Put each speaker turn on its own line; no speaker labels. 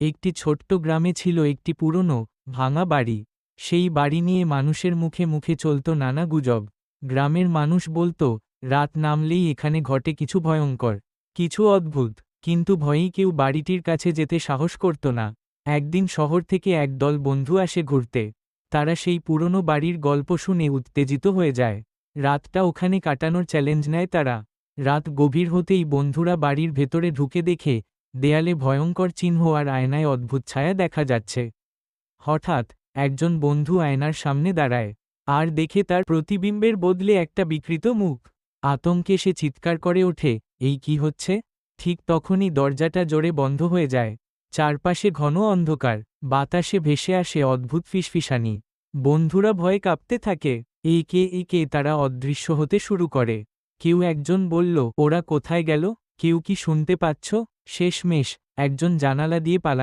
একটি ছোট্ট গ্রামে ছিল একটি পুরনো, ভাঙা বাড়ি। সেই বাড়ি নিয়ে মানুষের মুখে মুখে চলত নানা গুজব। গ্রামের মানুষ বলতো, রাত নামলেই এখানে ঘটে কিছু ভয়ঙ্কর, কিছু অদ্ভুত। কিন্তু ভয়েই কেউ বাড়িটির কাছে যেতে সাহস করত না। একদিন শহর থেকে একদল বন্ধু আসে ঘুরতে। তারা সেই পুরনো বাড়ির গল্প শুনে উত্তেজিত হয়ে যায়। রাতটা ওখানে কাটানোর চ্যালেঞ্জ নেয় তারা। রাত গভীর হতেই বন্ধুরা বাড়ির ভেতরে ঢুকে দেখে, দেয়ালে ভয়ঙ্কর চিহ্ন আর আয়নায় অদ্ভুত ছায়া দেখা যাচ্ছে। হঠাৎ একজন বন্ধু আয়নার সামনে দাঁড়ায়, আর দেখে তার প্রতিবিম্বের বদলে একটা বিকৃত মুখ। আতঙ্কে সে চিৎকার করে ওঠে, এই কি হচ্ছে? ঠিক তখনই দরজাটা জোরে বন্ধ হয়ে যায়। চারপাশে ঘন অন্ধকার, বাতাসে ভেসে আসে অদ্ভুত ফিসফিসানি। বন্ধুরা ভয়ে কাঁপতে থাকে। একে একে তারা অদৃশ্য হতে শুরু করে। কেউ একজন বলল, ওরা কোথায় গেল? কেউ কি শুনতে পাচ্ছ? শেষমেশ একজন জানালা দিয়ে পালানো